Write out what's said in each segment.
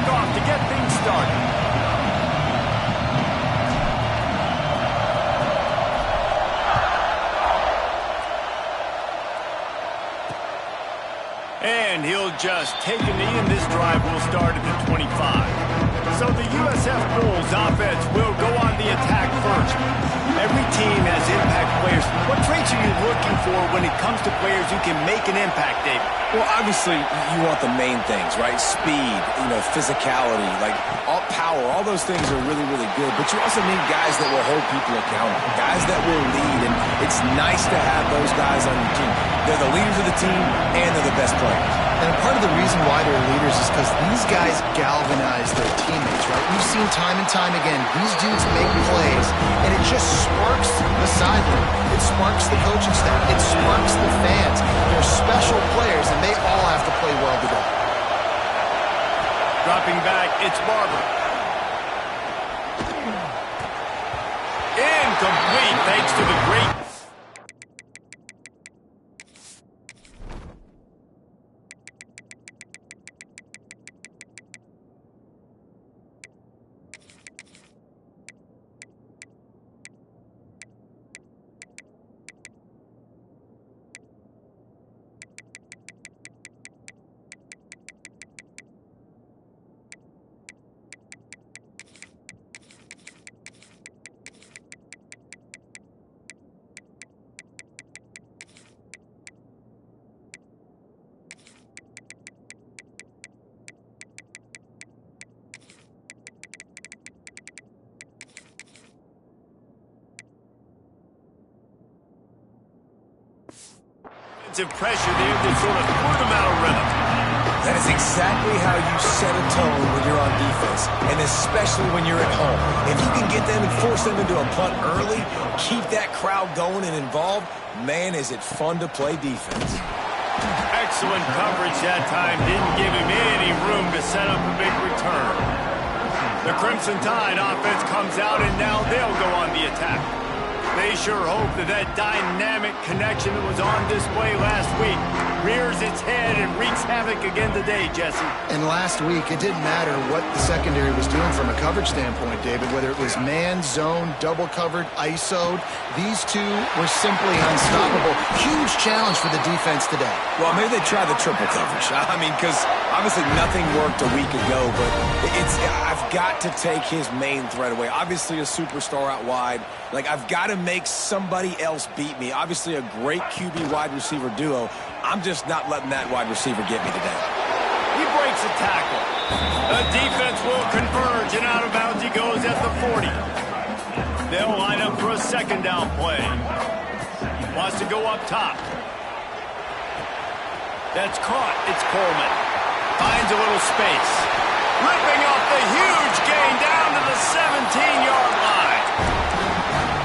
kick off to get things started. And he'll just take a knee, and this drive will start at the 25. So the USF Bulls offense will go on the attack first. Every team has impact players. What traits are you looking for when it comes to players who can make an impact, David? Well, obviously, you want the main things, right? Speed, physicality, like all power, all those things are really, really good. But you also need guys that will hold people accountable, guys that will lead, and it's nice to have those guys on your team. They're the leaders of the team, and they're the best players. And part of the reason why they're leaders is because these guys galvanize their teammates, right? We've seen time and time again, these dudes make plays, and it just sparks the sideline. It sparks the coaching staff. It sparks the fans. They're special players, and they all have to play well together. Dropping back, it's Barber. Incomplete, thanks to the great... pressure there that sort of put them out of rhythm. That is exactly how you set a tone when you're on defense, and especially when you're at home. If you can get them and force them into a punt early, keep that crowd going and involved, man, is it fun to play defense. Excellent coverage that time. Didn't give him any room to set up a big return. The Crimson Tide offense comes out, and now they'll go on the attack. They sure hope that dynamic connection that was on display last week rears its head and wreaks havoc again today, Jesse. And last week, it didn't matter what the secondary was doing from a coverage standpoint, David, whether it was man, zone, double covered, ISO'd. These two were simply unstoppable. Huge challenge for the defense today. Well, maybe they try the triple coverage. I mean, because obviously nothing worked a week ago, but I've got to take his main threat away. Obviously a superstar out wide. Like, I've got to make somebody else beat me. Obviously a great QB wide receiver duo. I'm just not letting that wide receiver get me today. He breaks a tackle. The defense will converge, and out of bounds he goes at the 40. They'll line up for a second down play. Wants to go up top. That's caught. It's Coleman. Finds a little space. Ripping off the huge gain down to the 17-yard line.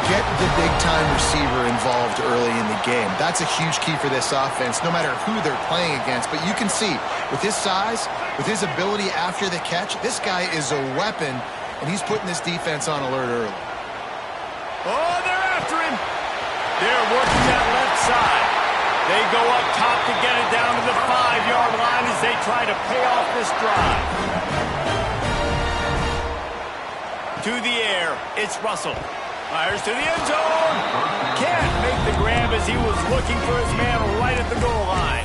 Get the big-time receiver involved early in the game. That's a huge key for this offense, no matter who they're playing against. But you can see, with his size, with his ability after the catch, this guy is a weapon, and he's putting this defense on alert early. Oh, they're after him. They're working that left side. They go up top to get it down to the 5-yard line as they try to pay off this drive. To the air, it's Russell. Fires to the end zone. Can't make the grab as he was looking for his man right at the goal line.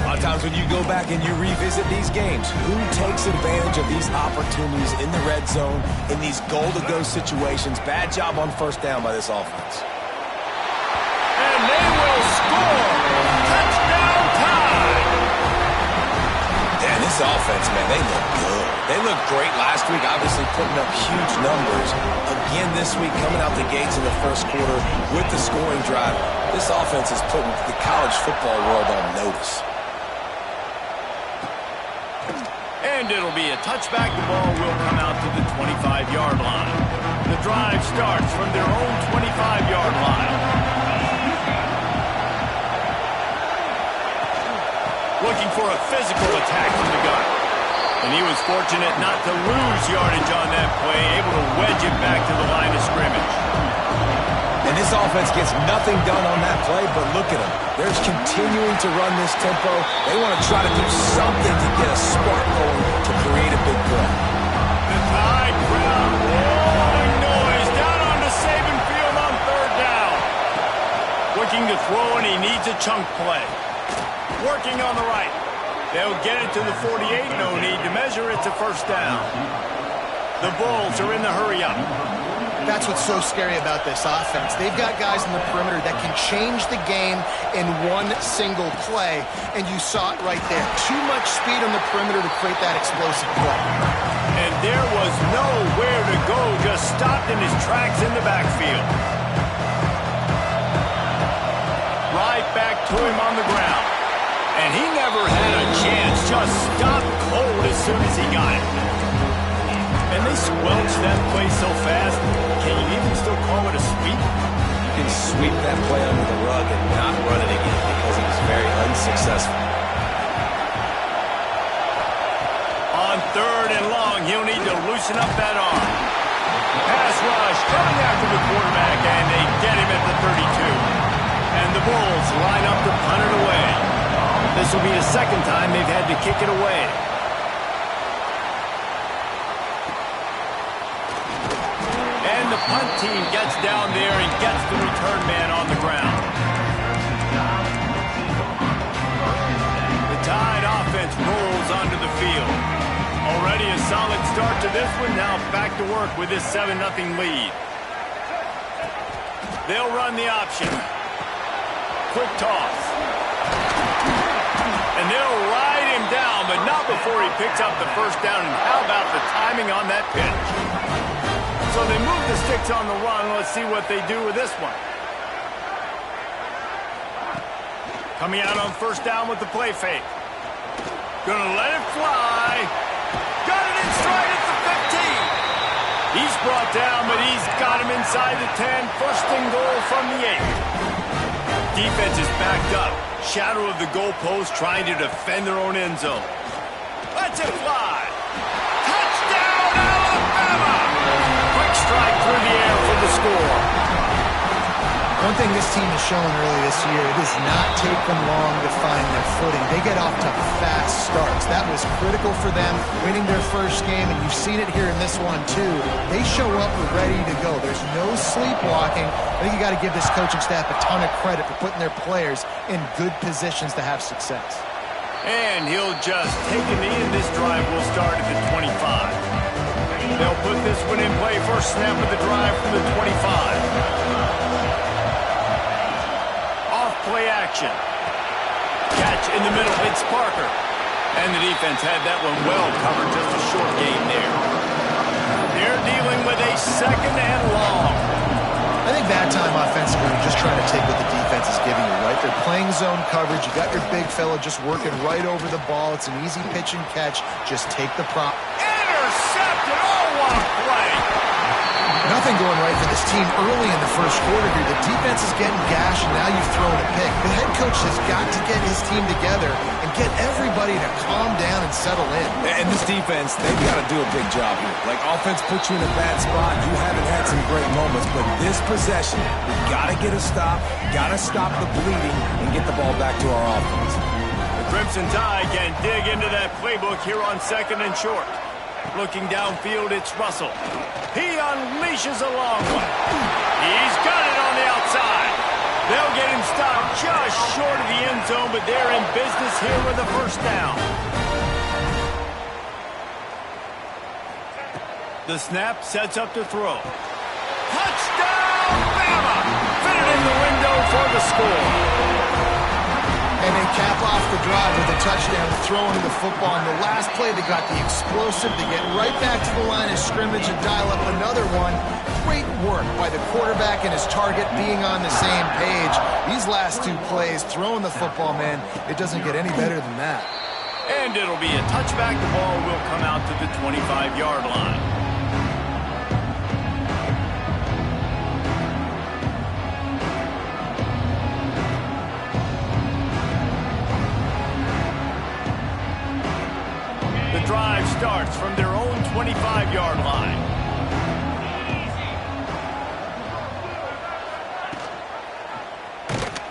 A lot of times when you go back and you revisit these games, who takes advantage of these opportunities in the red zone, in these goal-to-go situations? Bad job on first down by this offense. And they will score. Touchdown time. Man, this offense, man, they look good. They looked great last week, obviously putting up huge numbers. Again this week, coming out the gates in the first quarter with the scoring drive. This offense is putting the college football world on notice. And it'll be a touchback. The ball will come out to the 25-yard line. The drive starts from their own 25-yard line. Looking for a physical attack from the gun. And he was fortunate not to lose yardage on that play, able to wedge it back to the line of scrimmage. And this offense gets nothing done on that play, but look at them. They're just continuing to run this tempo. They want to try to do something to get a spark going to create a big chunk play. Working on the right. They'll get it to the 48. No need to measure. It's a first down. The Bulls are in the hurry-up. That's what's so scary about this offense. They've got guys in the perimeter that can change the game in one single play, and you saw it right there. Too much speed on the perimeter to create that explosive play. And there was nowhere to go, just stopped in his tracks in the backfield. Right back to him on the ground. And he never had a chance, just stopped cold as soon as he got it. And they squelched that play so fast, can you even still call it a sweep? You can sweep that play under the rug and not run it again because it was very unsuccessful. On 3rd and long, he'll need to loosen up that arm. Pass rush coming after the quarterback, and they get him at the 32. And the Bulls line up to punt it away. This will be the second time they've had to kick it away. The punt team gets down there and gets the return man on the ground. The Tide offense rolls onto the field. Already a solid start to this one. Now back to work with this 7-0 lead. They'll run the option. Quick toss. And they'll ride him down, but not before he picks up the first down. And how about the timing on that pitch? So they move the sticks on the run. Let's see what they do with this one. Coming out on first down with the play fake. Gonna let it fly. Got it in stride at the 15. He's brought down, but he's got him inside the 10. First and goal from the 8. Defense is backed up. Shadow of the goalpost trying to defend their own end zone. Let's it fly. Touchdown, Alabama! Strike through the air for the score. One thing this team has shown early this year, it does not take them long to find their footing. They get off to fast starts. That was critical for them, winning their first game, and you've seen it here in this one too. They show up ready to go. There's no sleepwalking. I think you got to give this coaching staff a ton of credit for putting their players in good positions to have success. And he'll just take a knee, and this drive will start at the 25. They'll put this one in play. First snap of the drive from the 25. Off play action. Catch in the middle. It's Parker. And the defense had that one well covered. Just a short gain there. They're dealing with a 2nd and long. I think that time offensively, you're just trying to take what the defense is giving you, right? They're playing zone coverage. You got your big fella just working right over the ball. It's an easy pitch and catch. Just take the prop. Intercepted. Oh, what a play. Nothing going right for this team early in the first quarter here. The defense is getting gashed, and now you've thrown a pick. The head coach has got to get his team together and get everybody to calm down and settle in. And this defense, they've got to do a big job here. Like, offense puts you in a bad spot. You haven't had some great moments, but this possession, we got to get a stop, got to stop the bleeding, and get the ball back to our offense. The Crimson Tide can dig into that playbook here on 2nd and short. Looking downfield, it's Russell. He unleashes a long one. He's got it on the outside. They'll get him stopped just short of the end zone, but they're in business here with a first down. The snap sets up to throw. Touchdown, Bama! Fit it in the window for the score. And they cap off the drive with a touchdown, throwing the football. On the last play, they got the explosive to get right back to the line of scrimmage and dial up another one. Great work by the quarterback and his target being on the same page. These last 2 plays, throwing the football, man, it doesn't get any better than that. And it'll be a touchback. The ball will come out to the 25-yard line. The drive starts from their own 25-yard line.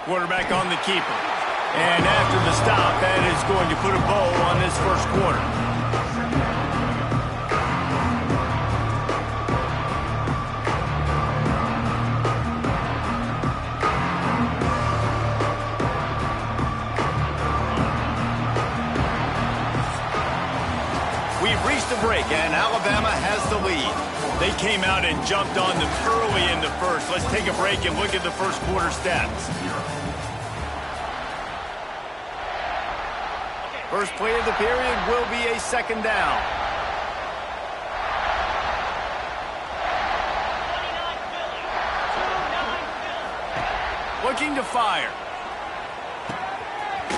Quarterback on the keeper. And after the stop, that is going to put a bow on this first quarter. We've reached the break, and Alabama has the lead. They came out and jumped on them early in the first. Let's take a break and look at the first quarter stats. First play of the period will be a second down. Looking to fire.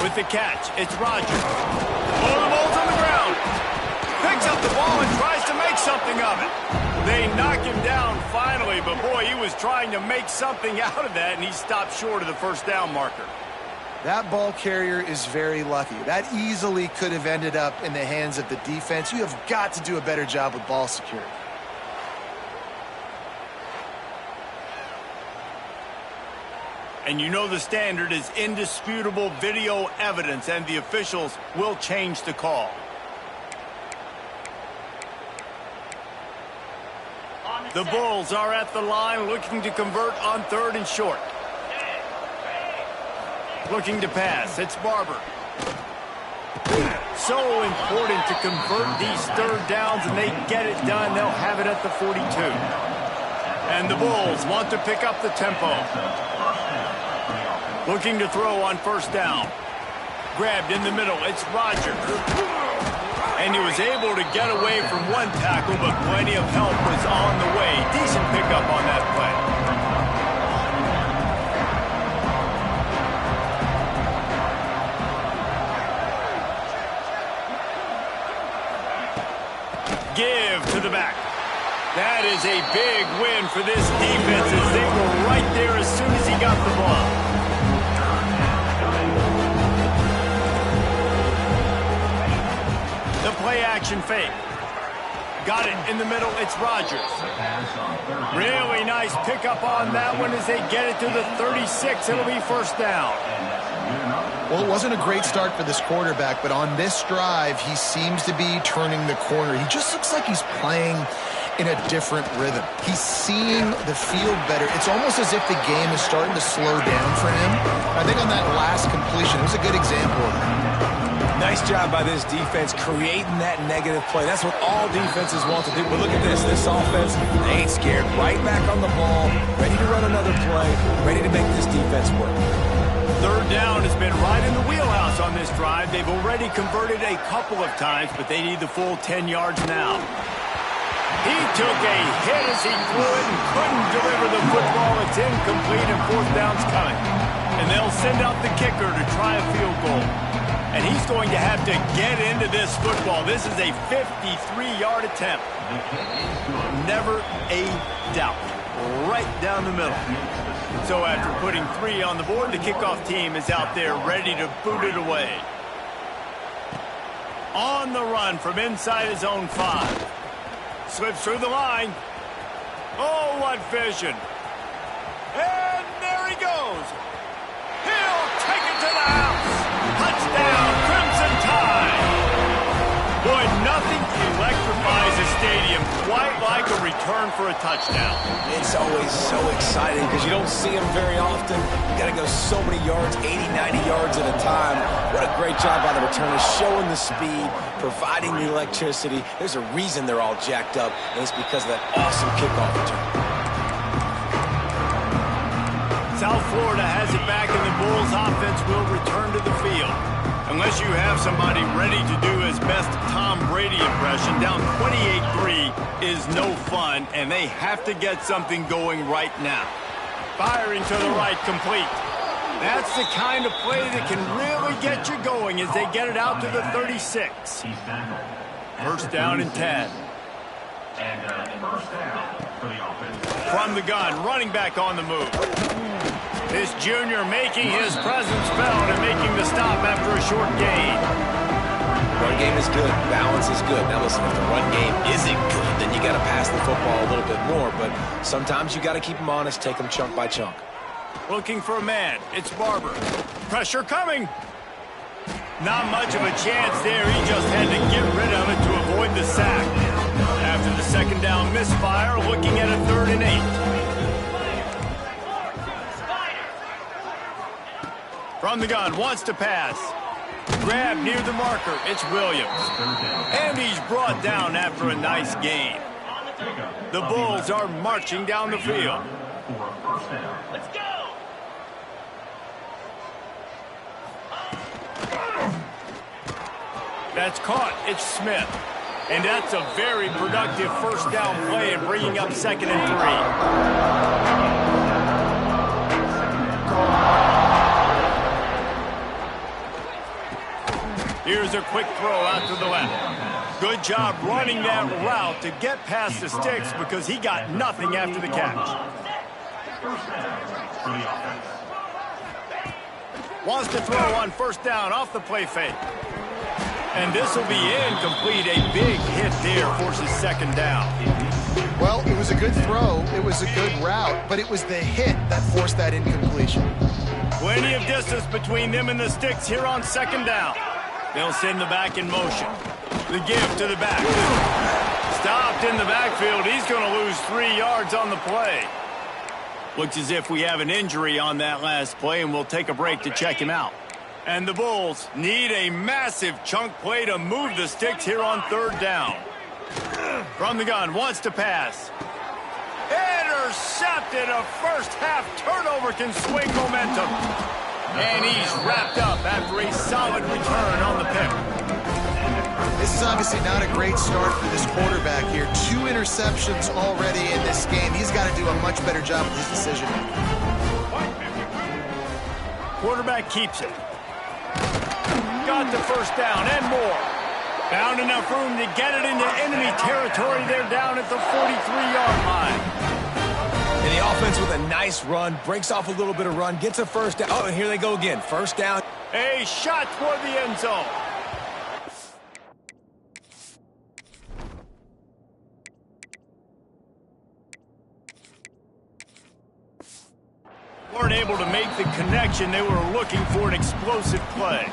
With the catch, it's Rodgers. Oh, the ball's on the ground. Picks up the ball and tries to make something of it. They knock him down finally, but boy, he was trying to make something out of that, and he stopped short of the first down marker. That ball carrier is very lucky. That easily could have ended up in the hands of the defense. You have got to do a better job with ball security. And you know the standard is indisputable video evidence, and the officials will change the call. The Bulls are at the line looking to convert on 3rd and short. Looking to pass. It's Barber. So important to convert these third downs, and they get it done. They'll have it at the 42. And the Bulls want to pick up the tempo. Looking to throw on first down. Grabbed in the middle. It's Rodgers. And he was able to get away from one tackle, but plenty of help was on the way. Decent pickup on that play. Give to the back. That is a big win for this defense as they were right there as soon as he got the ball. The play action fake. Got it in the middle. It's Rodgers. Really nice pickup on that one as they get it to the 36. It'll be first down. Well, it wasn't a great start for this quarterback, but on this drive, he seems to be turning the corner. He just looks like he's playing in a different rhythm. He's seeing the field better. It's almost as if the game is starting to slow down for him. I think on that last completion, it was a good example of that. Nice job by this defense creating that negative play. That's what all defenses want to do. But look at this. This offense, they ain't scared. Right back on the ball, ready to run another play, ready to make this defense work. Third down has been right in the wheelhouse on this drive. They've already converted a couple of times, but they need the full 10 yards now. He took a hit as he threw it and couldn't deliver the football. It's incomplete and fourth down's coming. And they'll send out the kicker to try a field goal. And he's going to have to get into this football. This is a 53-yard attempt. Never a doubt. Right down the middle. So after putting 3 on the board, the kickoff team is out there ready to boot it away. On the run from inside his own 5. Slips through the line. Oh, what vision. And there he goes. He'll take it to the house. Touchdown, Crimson Tide. Boy, nothing electrifies a stadium quite like a return for a touchdown. It's always so exciting because you don't see them very often. You got to go so many yards, 80, 90 yards at a time. What a great job by the returners, showing the speed, providing the electricity. There's a reason they're all jacked up, and it's because of that awesome kickoff return. South Florida has it back, and the Bulls offense will return to the field. Unless you have somebody ready to do his best Tom Brady impression, down 28-3 is no fun, and they have to get something going right now. Firing to the right, complete. That's the kind of play that can really get you going as they get it out to the 36. First down and 10. From the gun, running back on the move. This junior making his presence felt and making the stop after a short gain. Run game is good. Balance is good. Now listen, if the run game isn't good, then you got to pass the football a little bit more. But sometimes you got to keep them honest, take them chunk by chunk. Looking for a man. It's Barber. Pressure coming. Not much of a chance there. He just had to get rid of it to avoid the sack. After the second down misfire, looking at a 3rd and 8. From the gun, wants to pass. Grab near the marker. It's Williams. And he's brought down after a nice gain. The Bulls are marching down the field. Let's go! That's caught. It's Smith. And that's a very productive first down play and bringing up 2nd and 3. Here's a quick throw out to the left. Good job running that route to get past the sticks because he got nothing after the catch. Wants to throw on first down off the play fake. And this will be incomplete. A big hit there forces 2nd down. Well, it was a good throw. It was a good route, but it was the hit that forced that incompletion. Plenty of distance between them and the sticks here on 2nd down. They'll send the back in motion. The give to the back. Stopped in the backfield. He's going to lose 3 yards on the play. Looks as if we have an injury on that last play, and we'll take a break to check him out. And the Bulls need a massive chunk play to move the sticks here on 3rd down. From the gun, wants to pass. Intercepted. A first-half turnover can swing momentum. And he's wrapped up after a solid return on the pick. This is obviously not a great start for this quarterback here. 2 interceptions already in this game. He's got to do a much better job with his decision-making. Quarterback keeps it. Got the first down and more. Found enough room to get it into enemy territory. They're down at the 43-yard line. And the offense with a nice run, breaks off a little bit of run, gets a first down. Oh, and here they go again. First down. A shot toward the end zone. Weren't able to make the connection. They were looking for an explosive play.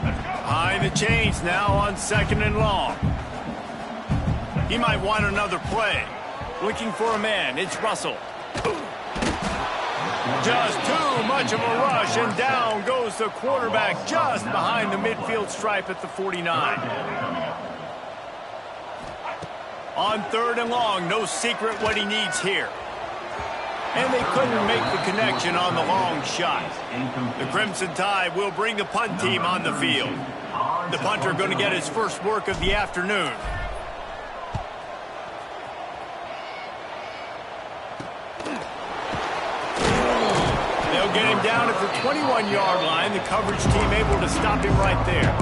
Behind the chains now on 2nd and long. He might want another play. Looking for a man. It's Russell. Just too much of a rush, and down goes the quarterback just behind the midfield stripe at the 49. On 3rd and long, no secret what he needs here. And they couldn't make the connection on the long shot. The Crimson Tide will bring the punt team on the field. The punter going to get his first work of the afternoon. They'll get him down at the 21-yard line. The coverage team able to stop him right there.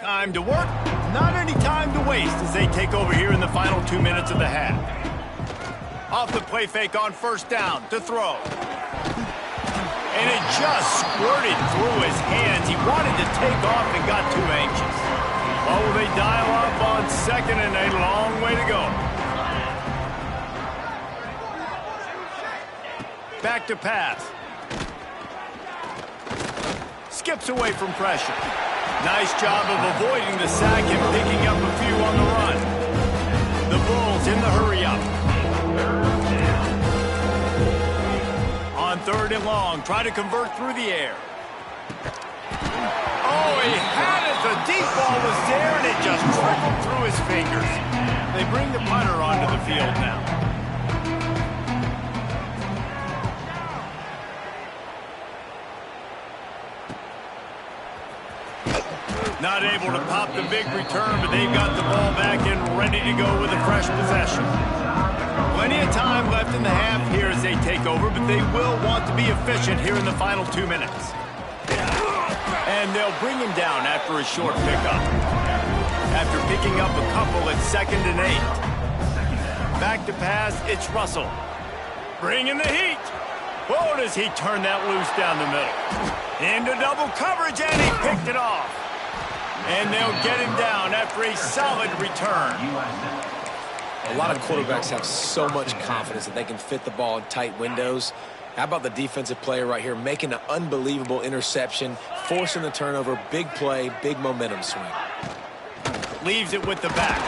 Time to work, not any time to waste as they take over here in the final 2 minutes of the half. Off the play fake on first down to throw. And it just squirted through his hands. He wanted to take off and got too anxious. Oh, they dial up on 2nd and a long way to go. Back to pass. Skips away from pressure. Nice job of avoiding the sack and picking up a few on the run. The Bulls in the hurry-up. On 3rd and long, try to convert through the air. Oh, he had it. The deep ball was there, and it just trickled through his fingers. They bring the punter onto the field now. Not able to pop the big return, but they've got the ball back and ready to go with a fresh possession. Plenty of time left in the half here as they take over, but they will want to be efficient here in the final 2 minutes. And they'll bring him down after a short pickup. After picking up a couple at 2nd and 8. Back to pass, it's Russell. Bringing the heat. Oh, does he turn that loose down the middle. Into double coverage, and he picked it off. And they'll get him down after a solid return. A lot of quarterbacks have so much confidence that they can fit the ball in tight windows. How about the defensive player right here making an unbelievable interception, forcing the turnover, big play, big momentum swing. Leaves it with the back.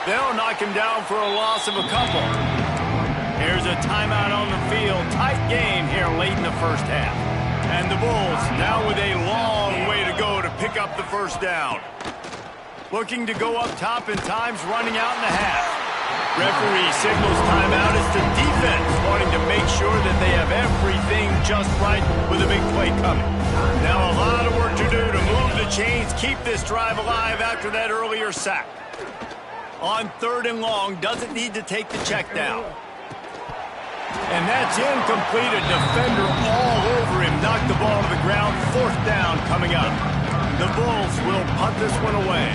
They'll knock him down for a loss of a couple. Here's a timeout on the field. Tight game here late in the first half. And the Bulls now with a long way to go to pick up the first down. Looking to go up top, and time's running out in the half. Referee signals timeout as the defense wanting to make sure that they have everything just right with a big play coming. Now a lot of work to do to move the chains, keep this drive alive after that earlier sack. On 3rd and long, doesn't need to take the check down. And that's incomplete. A defender all over him. Knocked the ball to the ground. 4th down coming up. The Bulls will punt this one away.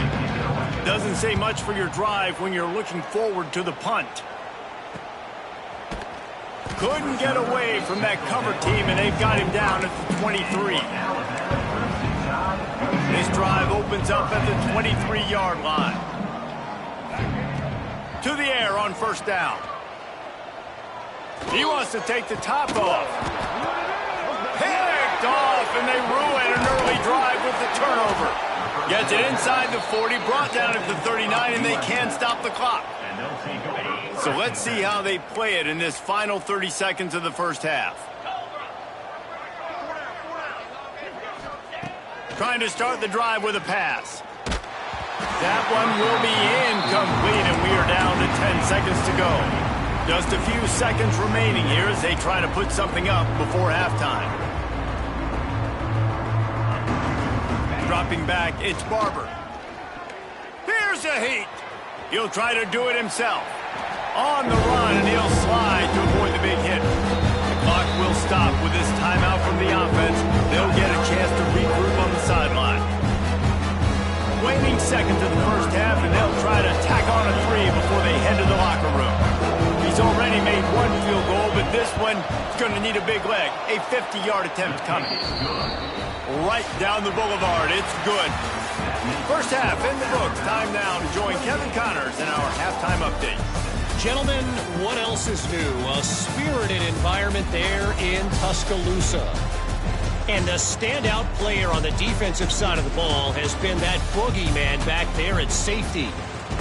Doesn't say much for your drive when you're looking forward to the punt. Couldn't get away from that cover team, and they've got him down at the 23. This drive opens up at the 23-yard line. To the air on 1st down. He wants to take the top off. Picked off, and they ruin an early drive with the turnover. Gets it inside the 40, brought down at the 39, and they can't stop the clock. So let's see how they play it in this final 30 seconds of the first half. Trying to start the drive with a pass. That one will be incomplete, and we are down to 10 seconds to go. Just a few seconds remaining here as they try to put something up before halftime. Dropping back, it's Barber. Here's a heat. He'll try to do it himself. On the run, and he'll slide to avoid the big hit. The clock will stop with this timeout from the offense. They'll get a chance to regroup on the sideline. Waning seconds of the first half, and they'll try to tack on a 3 before they head to the locker room. He's already made 1 field goal, but this one is going to need a big leg. A 50-yard attempt coming. Right down the boulevard. It's good. First half in the books. Time now to join Kevin Connors in our halftime update. Gentlemen, what else is new? A spirited environment there in Tuscaloosa. And the standout player on the defensive side of the ball has been that boogeyman back there at safety.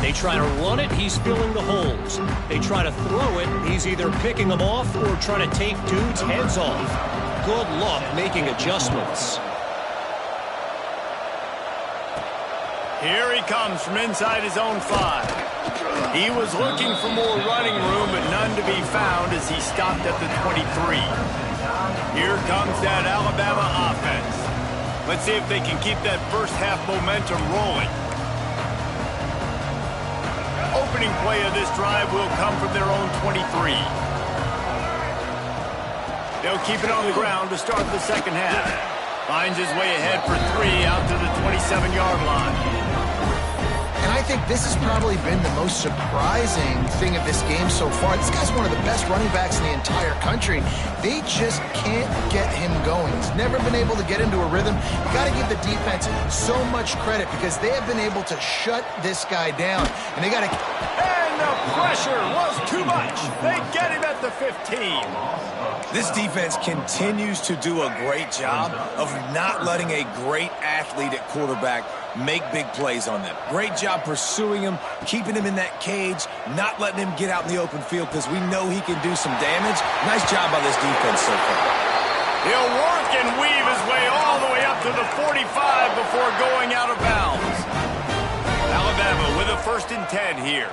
They try to run it, he's filling the holes. They try to throw it, he's either picking them off or trying to take dudes' heads off. Good luck making adjustments. Here he comes from inside his own 5. He was looking for more running room, but none to be found as he stopped at the 23. Here comes that Alabama offense. Let's see if they can keep that first half momentum rolling. Opening play of this drive will come from their own 23. They'll keep it on the ground to start the second half. Finds his way ahead for 3 out to the 27-yard line. And I think this has probably been the most surprising thing of this game so far. This guy's one of the best running backs in the entire country. They just can't get him going. He's never been able to get into a rhythm. You got to give the defense so much credit because they have been able to shut this guy down. And they got to... And the pressure was too much. They get him at the 15. This defense continues to do a great job of not letting a great athlete at quarterback make big plays on them. Great job pursuing him, keeping him in that cage, not letting him get out in the open field because we know he can do some damage. Nice job by this defense so far. He'll work and weave his way all the way up to the 45 before going out of bounds. Alabama with a 1st and 10 here.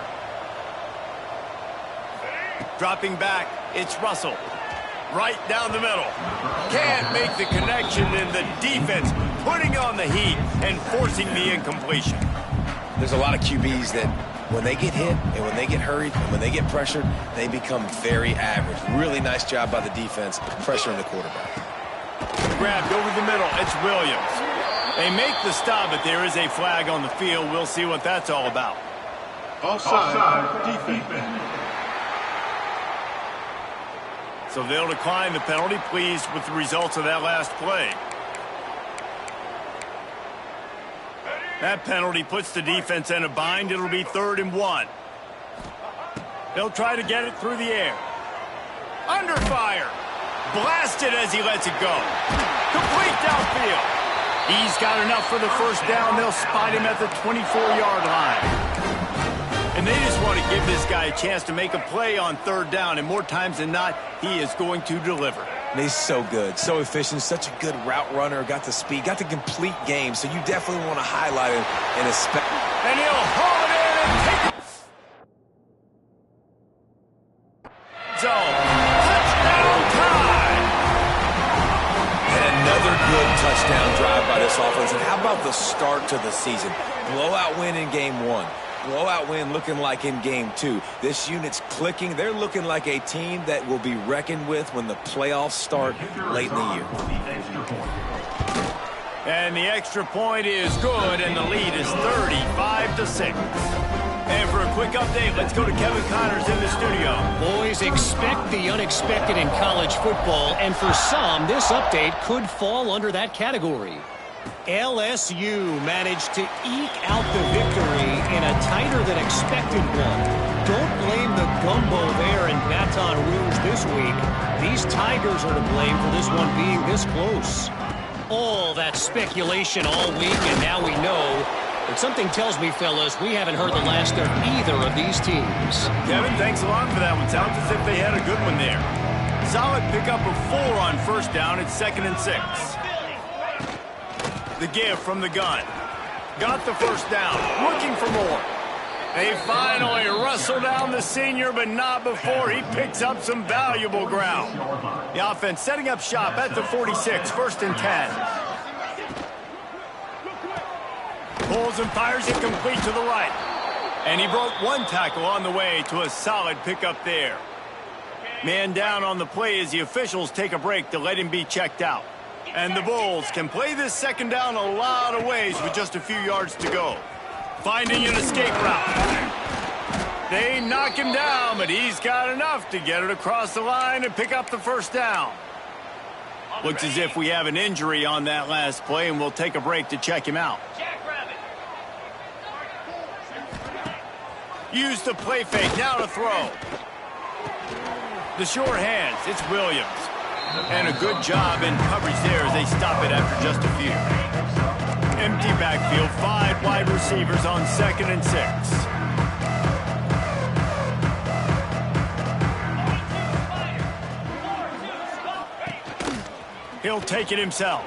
Dropping back, it's Russell. Right down the middle. Can't make the connection, and the defense putting on the heat and forcing the incompletion. There's a lot of QBs that when they get hit and when they get hurried and when they get pressured, they become very average. Really nice job by the defense pressuring the quarterback. Grabbed over the middle, it's Williams. They make the stop, but there is a flag on the field. We'll see what that's all about. Offside, defense. So they'll decline the penalty, pleased with the results of that last play. That penalty puts the defense in a bind. It'll be 3rd and 1. They'll try to get it through the air. Under fire. Blasted as he lets it go. Complete downfield. He's got enough for the first down. They'll spot him at the 24-yard line. And they just want to give this guy a chance to make a play on third down. And more times than not, he is going to deliver. And he's so good, so efficient, such a good route runner, got the speed, got the complete game. So you definitely want to highlight him and expect. And he'll haul it in and take it. Zone. Touchdown time. And another good touchdown drive by this offense. And how about the start to the season? Blowout win in game 1. Blowout win looking like in game 2. This unit's clicking. They're looking like a team that will be reckoned with when the playoffs start late in the year. And the extra point is good, and the lead is 35-6. And for a quick update, let's go to Kevin Connors in the studio. Boys, expect the unexpected in college football, and for some, this update could fall under that category. LSU managed to eke out the victory in a tighter-than-expected one. Don't blame the gumbo there in Baton Rouge this week. These Tigers are to blame for this one being this close. All that speculation all week, and now we know. But something tells me, fellas, we haven't heard the last of either of these teams. Kevin, thanks a lot for that one. Sounds as if they had a good one there. Solid pickup of 4 on first down. It's 2nd and 6. The give from the gun. Got the first down. Looking for more. They finally wrestle down the senior, but not before he picks up some valuable ground. The offense setting up shop at the 46, 1st and 10. Pulls and fires it complete to the right. And he broke one tackle on the way to a solid pickup there. Man down on the play as the officials take a break to let him be checked out. And the Bulls can play this second down a lot of ways with just a few yards to go. Finding an escape route. They knock him down, but he's got enough to get it across the line and pick up the first down. Looks as if we have an injury on that last play, and we'll take a break to check him out. Use the play fake, now to throw. The short hands, it's Williams. And a good job in coverage there as they stop it after just a few. Empty backfield, 5 wide receivers on 2nd and 6. He'll take it himself.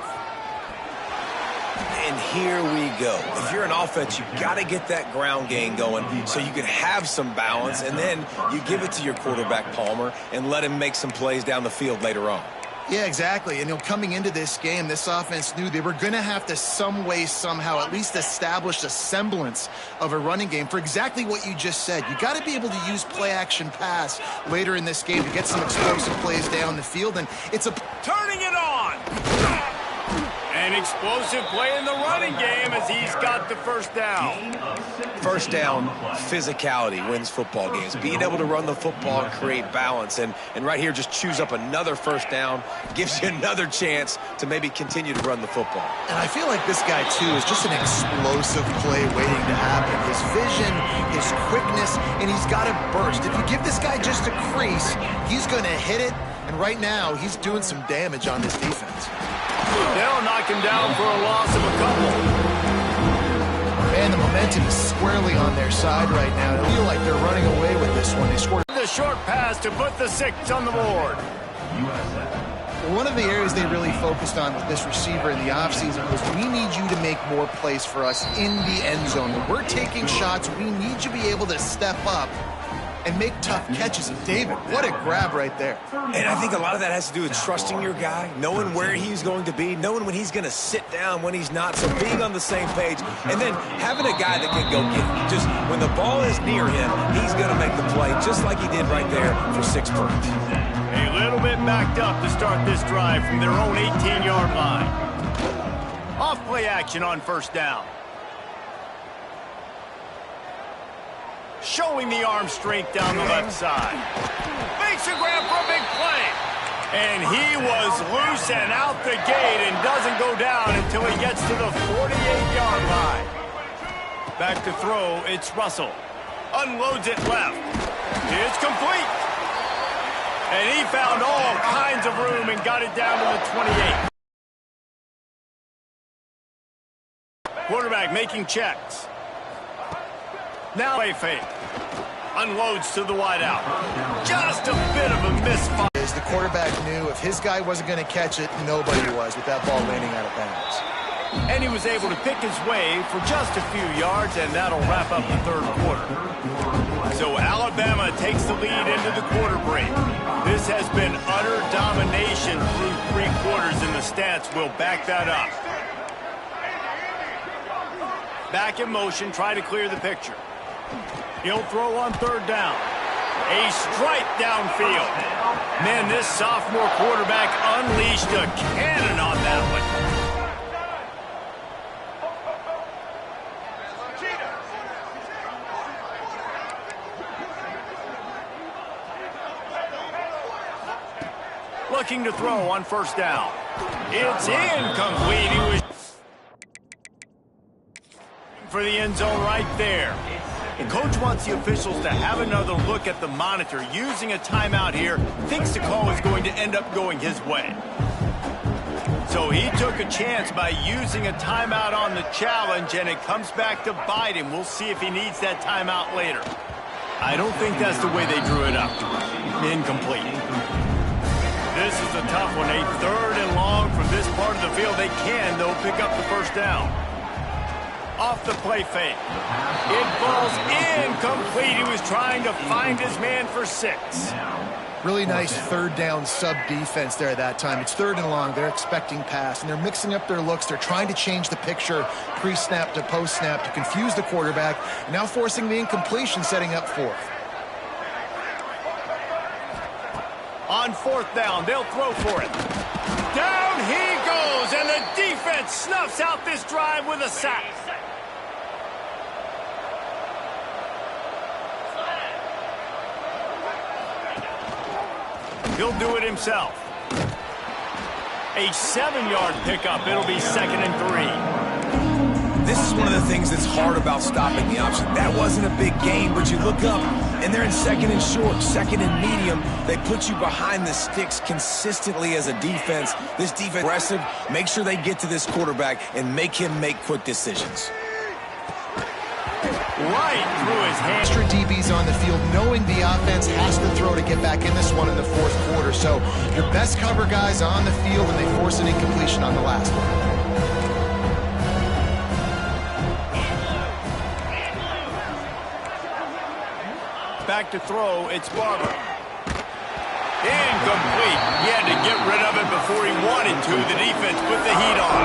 And here we go. If you're an offense, you've got to get that ground game going so you can have some balance, and then you give it to your quarterback, Palmer, and let him make some plays down the field later on. Yeah, exactly. And coming into this game, this offense knew they were going to have to some way, somehow, at least establish a semblance of a running game for exactly what you just said. You got to be able to use play-action pass later in this game to get some explosive plays down the field, and it's a... Turning it on! An explosive play in the running game as he's got the first down. First down, physicality wins football games. Being able to run the football and create balance. And right here, just choose up another first down. Gives you another chance to maybe continue to run the football. And I feel like this guy, too, is just an explosive play waiting to happen. His vision, his quickness, and he's got a burst. If you give this guy just a crease, he's going to hit it. And right now, he's doing some damage on this defense. They'll knock him down for a loss of a couple. Man, the momentum is squarely on their side right now. They feel like they're running away with this one. They scored the short pass to put the 6 on the board. One of the areas they really focused on with this receiver in the offseason was we need you to make more plays for us in the end zone. When we're taking shots, we need you to be able to step up and make tough catches. And David, what a grab right there. And I think a lot of that has to do with trusting your guy, knowing where he's going to be, knowing when he's going to sit down, when he's not, so being on the same page, and then having a guy that can go get it. Just when the ball is near him, he's going to make the play, just like he did right there for 6 points. A little bit backed up to start this drive from their own 18-yard line. Off play action on first down. Showing the arm strength down the left side. Makes a grab for a big play. And he was loose and out the gate and doesn't go down until he gets to the 48-yard line. Back to throw, it's Russell. Unloads it left. It's complete. And he found all kinds of room and got it down to the 28. Quarterback making checks. Now a fake. Unloads to the wideout. Just a bit of a misfire. The quarterback knew if his guy wasn't going to catch it, nobody was with that ball landing out of bounds. And he was able to pick his way for just a few yards, and that'll wrap up the third quarter. So Alabama takes the lead into the quarter break. This has been utter domination through 3 quarters, and the stats will back that up. Back in motion, try to clear the picture. He'll throw on third down. A strike downfield. Man, this sophomore quarterback unleashed a cannon on that one. Looking to throw on first down. It's incomplete. He was for the end zone right there. And coach wants the officials to have another look at the monitor. Using a timeout here, thinks the call is going to end up going his way. So he took a chance by using a timeout on the challenge, and it comes back to bite him. We'll see if he needs that timeout later. I don't think that's the way they drew it up. Incomplete. This is a tough one. A third and long from this part of the field. They can, though, pick up the first down. Off the play fake. It falls incomplete. He was trying to find his man for 6. Really nice third down sub defense there at that time. It's third and long. They're expecting pass, and they're mixing up their looks. They're trying to change the picture pre-snap to post-snap to confuse the quarterback, now forcing the incompletion, setting up fourth. On fourth down, they'll throw for it. Down he goes, and the defense snuffs out this drive with a sack. He'll do it himself. A 7-yard pickup. It'll be 2nd and 3. This is one of the things that's hard about stopping the option. That wasn't a big gain, but you look up, and they're in 2nd and short, 2nd and medium. They put you behind the sticks consistently as a defense. This defense aggressive. Make sure they get to this quarterback and make him make quick decisions. Right through his hand. Extra DBs on the field, knowing the offense has to throw to get back in this one in the fourth quarter. So your best cover guys on the field, and they force an incompletion on the last one. Back to throw, it's Barber. Incomplete. He had to get rid of it before he wanted to. The defense put the heat on.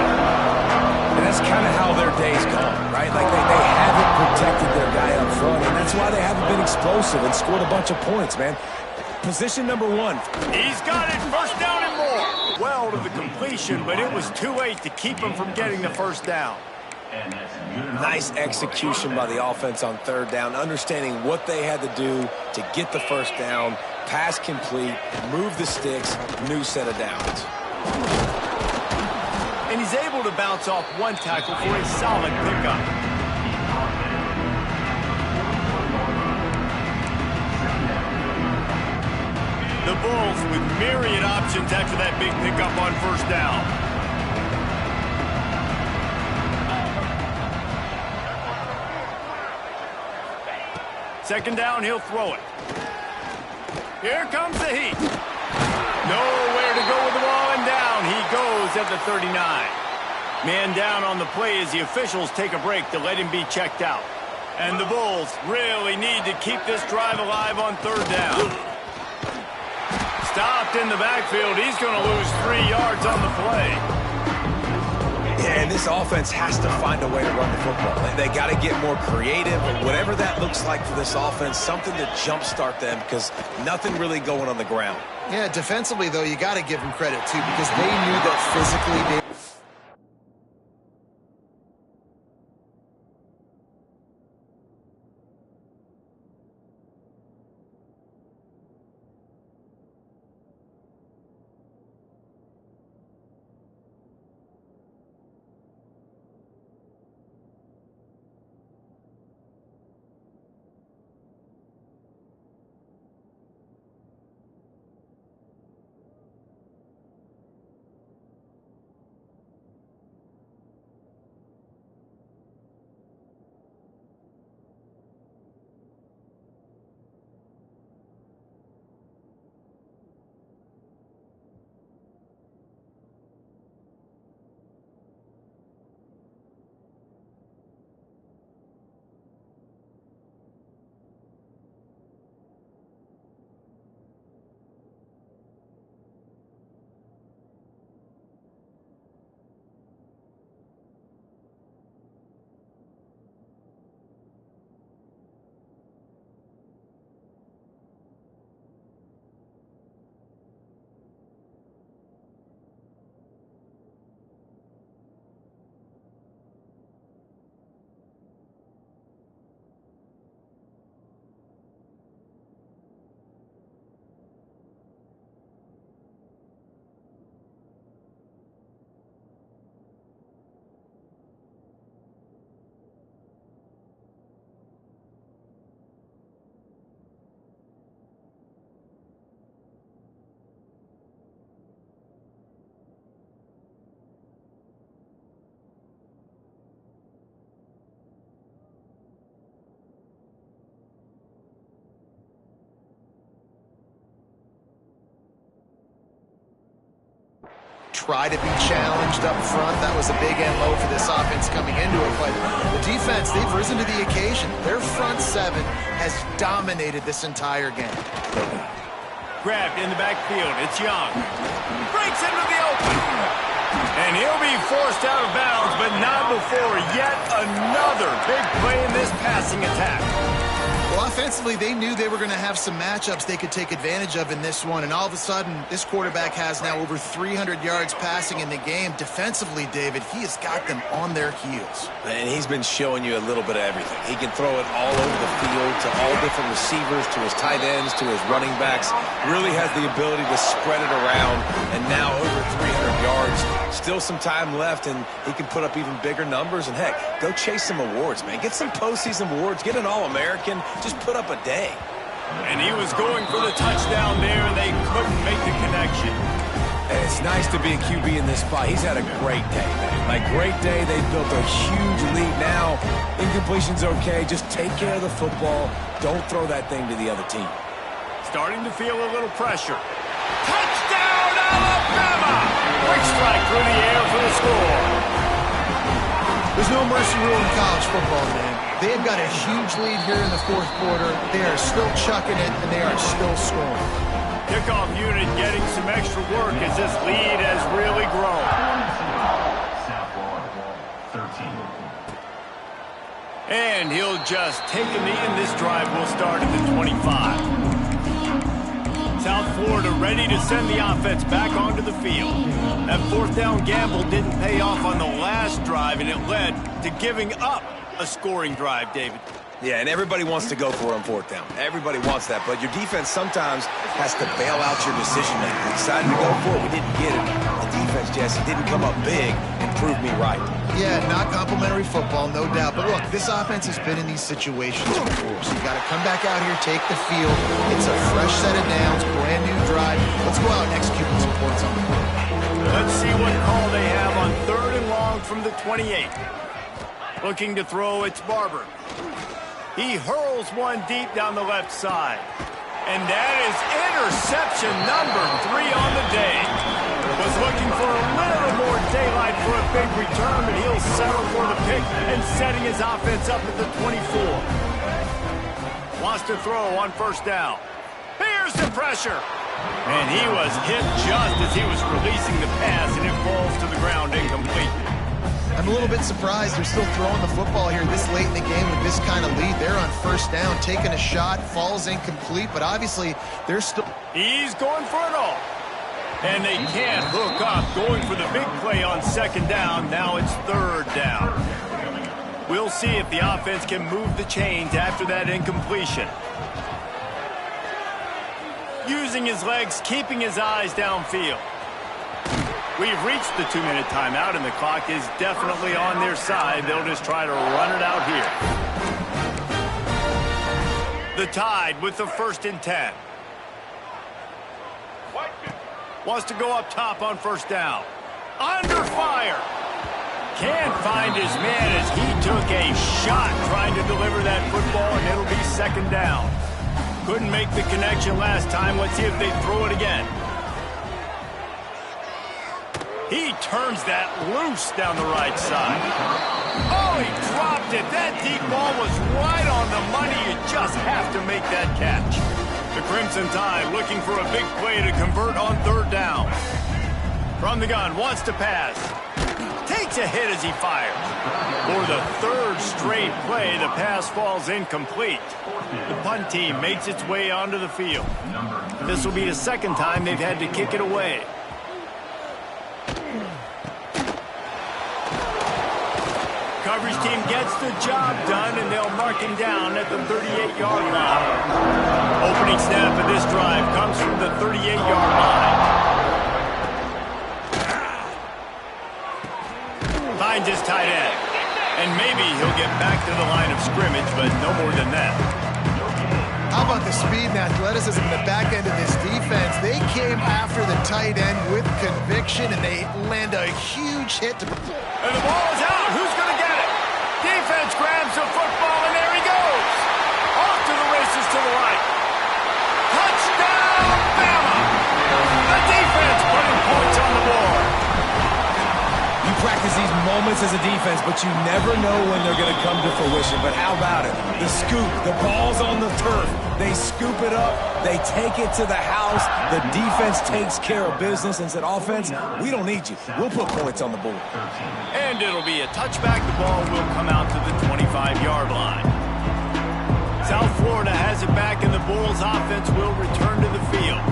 And that's kind of how their day's gone, right? Like they haven't protected their guy up front, and that's why they haven't been explosive and scored a bunch of points, man. Position number 1. He's got it, first down and more. Well to the completion, but it was too late to keep him from getting the first down. Nice execution by the offense on third down, understanding what they had to do to get the first down, pass complete, move the sticks, new set of downs. And he's able to bounce off one tackle for a solid pickup. The Bulls with myriad options after that big pickup on first down. Second down, he'll throw it. Here comes the heat. Nowhere to go with the ball, and down he goes at the 39. Man down on the play as the officials take a break to let him be checked out. And the Bulls really need to keep this drive alive on third down. Stopped in the backfield. He's going to lose 3 yards on the play. Yeah, and this offense has to find a way to run the football. They got to get more creative, and whatever that looks like for this offense, something to jumpstart them, because nothing really going on the ground. Yeah, defensively, though, you got to give them credit, too, because they knew that physically they try to be challenged up front. That was a big MO for this offense coming into it. But the defense, they've risen to the occasion. Their front seven has dominated this entire game. Grabbed in the backfield. It's Young. Breaks into the open. And he'll be forced out of bounds, but not before yet another big play in this passing attack. Well, offensively, they knew they were going to have some matchups they could take advantage of in this one, and all of a sudden, this quarterback has now over 300 yards passing in the game. Defensively, David, he has got them on their heels. And he's been showing you a little bit of everything. He can throw it all over the field to all different receivers, to his tight ends, to his running backs. Really has the ability to spread it around, and now over 300 yards. Still some time left, and he can put up even bigger numbers. And, heck, go chase some awards, man. Get some postseason awards. Get an All-American. Just put up a day. And he was going for the touchdown there, and they couldn't make the connection. And it's nice to be a QB in this spot. He's had a great day, man. Like, great day. They built a huge lead now. Incompletion's okay. Just take care of the football. Don't throw that thing to the other team. Starting to feel a little pressure. Touchdown, Alabama! Quick strike through the air for the score. There's no mercy rule in college football, man. They have got a huge lead here in the fourth quarter. They are still chucking it, and they are still scoring. Kickoff unit getting some extra work as this lead has really grown. And he'll just take a knee, and this drive will start at the 25. South Florida ready to send the offense back onto the field. That fourth down gamble didn't pay off on the last drive, and it led to giving up a scoring drive, David. Yeah, and everybody wants to go for it on fourth down. Everybody wants that, but your defense sometimes has to bail out your decision-making. We decided to go for it. We didn't get it. The defense, Jesse, didn't come up big and prove me right. Yeah, not complimentary football, no doubt. But look, this offense has been in these situations before, so you got to come back out here, take the field. It's a fresh set of downs, brand new drive. Let's go out and execute with some points on the board. Let's see what call they have on 3rd and long from the 28. Looking to throw, it's Barber. He hurls one deep down the left side. And that is interception number 3 on the day. Was looking for a little more daylight for a big return, but he'll settle for the pick and setting his offense up at the 24. Wants to throw on 1st down. Here's the pressure. And he was hit just as he was releasing the pass, and it falls to the ground incomplete. I'm a little bit surprised they're still throwing the football here this late in the game with this kind of lead. They're on 1st down, taking a shot, falls incomplete, but obviously they're still... He's going for it all. And they can't hook up, going for the big play on 2nd down. Now it's 3rd down. We'll see if the offense can move the chains after that incompletion. Using his legs, keeping his eyes downfield. We've reached the 2-minute timeout, and the clock is definitely on their side. They'll just try to run it out here. The Tide with the 1st and 10. Wants to go up top on 1st down. Under fire. Can't find his man as he took a shot trying to deliver that football, and it'll be 2nd down. Couldn't make the connection last time. Let's see if they throw it again. He turns that loose down the right side. Oh, he dropped it. That deep ball was right on the money. You just have to make that catch. The Crimson Tide looking for a big play to convert on 3rd down. From the gun, wants to pass. Takes a hit as he fires. For the 3rd straight play, the pass falls incomplete. The punt team makes its way onto the field. This will be the 2nd time they've had to kick it away. Coverage team gets the job done, and they'll mark him down at the 38-yard line. Opening snap of this drive comes from the 38-yard line. Finds his tight end. And maybe he'll get back to the line of scrimmage, but no more than that. How about the speed and athleticism in the back end of this defense? They came after the tight end with conviction, and they land a huge hit. And the ball is out. Who's going to get it? Defense grabs the football, and there he goes. Off to the races to the right. Touchdown, Bama! The defense putting points on the board. practice these moments as a defense, but you never know when they're going to come to fruition. But how about it? The scoop, the ball's on the turf. They scoop it up. They take it to the house. The defense takes care of business and said, offense, we don't need you. We'll put points on the board. And it'll be a touchback. The ball will come out to the 25-yard line. South Florida has it back, and the Bulls offense will return to the field.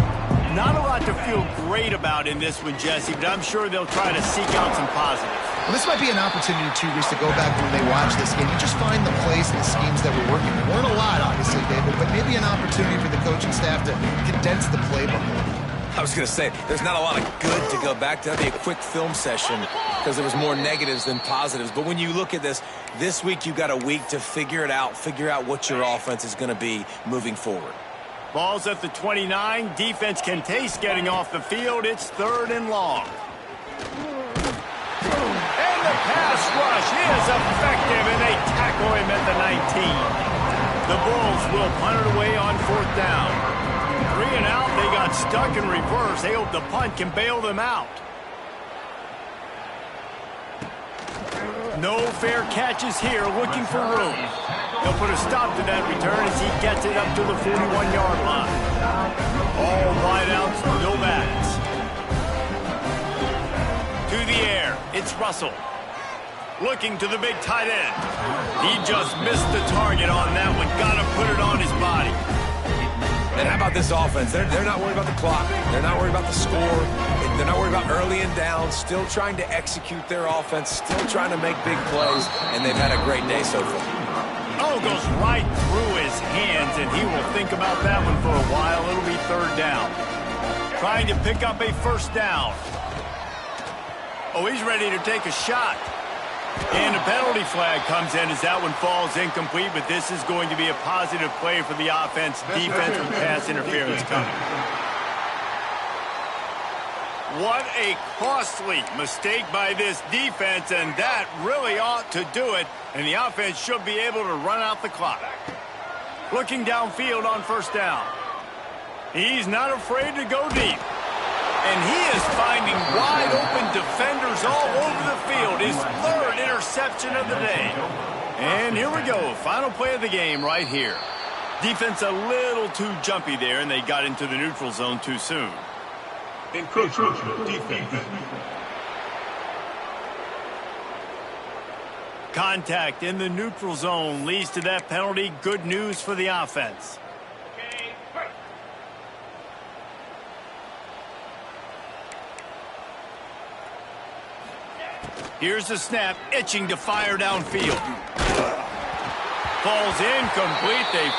Not a lot to feel great about in this one, Jesse, but I'm sure they'll try to seek out some positives. Well, this might be an opportunity, too, Reese, to go back when they watch this game. You just find the plays and the schemes that were working. There weren't a lot, obviously, David, but maybe an opportunity for the coaching staff to condense the playbook a little. I was going to say, there's not a lot of good to go back to. That'd be a quick film session because there was more negatives than positives. But when you look at this week you've got a week to figure it out, figure out what your offense is going to be moving forward. Ball's at the 29. Defense can taste getting off the field. It's 3rd and long. And the pass rush is effective, and they tackle him at the 19. The Bulls will punt it away on 4th down. 3 and out. They got stuck in reverse. They hope the punt can bail them out. No fair catches here, looking for room. They'll put a stop to that return as he gets it up to the 41-yard line. All wideouts, no backs. To the air, it's Russell. Looking to the big tight end. He just missed the target on that one. Got to put it on his body. And how about this offense? They're not worried about the clock. They're not worried about the score. They're not worried about early and down. Still trying to execute their offense. Still trying to make big plays. And they've had a great day so far. Oh, goes right through his hands, and he will think about that one for a while. It'll be 3rd down. Trying to pick up a 1st down. Oh, he's ready to take a shot. And a penalty flag comes in as that one falls incomplete, but this is going to be a positive play for the offense. Defense with pass interference coming. What a costly mistake by this defense, and that really ought to do it, and the offense should be able to run out the clock. Looking downfield on 1st down. He's not afraid to go deep. And he is finding wide-open defenders all over the field. His 3rd interception of the day. And here we go. Final play of the game right here. Defense a little too jumpy there, and they got into the neutral zone too soon. Encroachment defense. Contact in the neutral zone leads to that penalty. Good news for the offense. Here's the snap, itching to fire downfield. Falls incomplete. They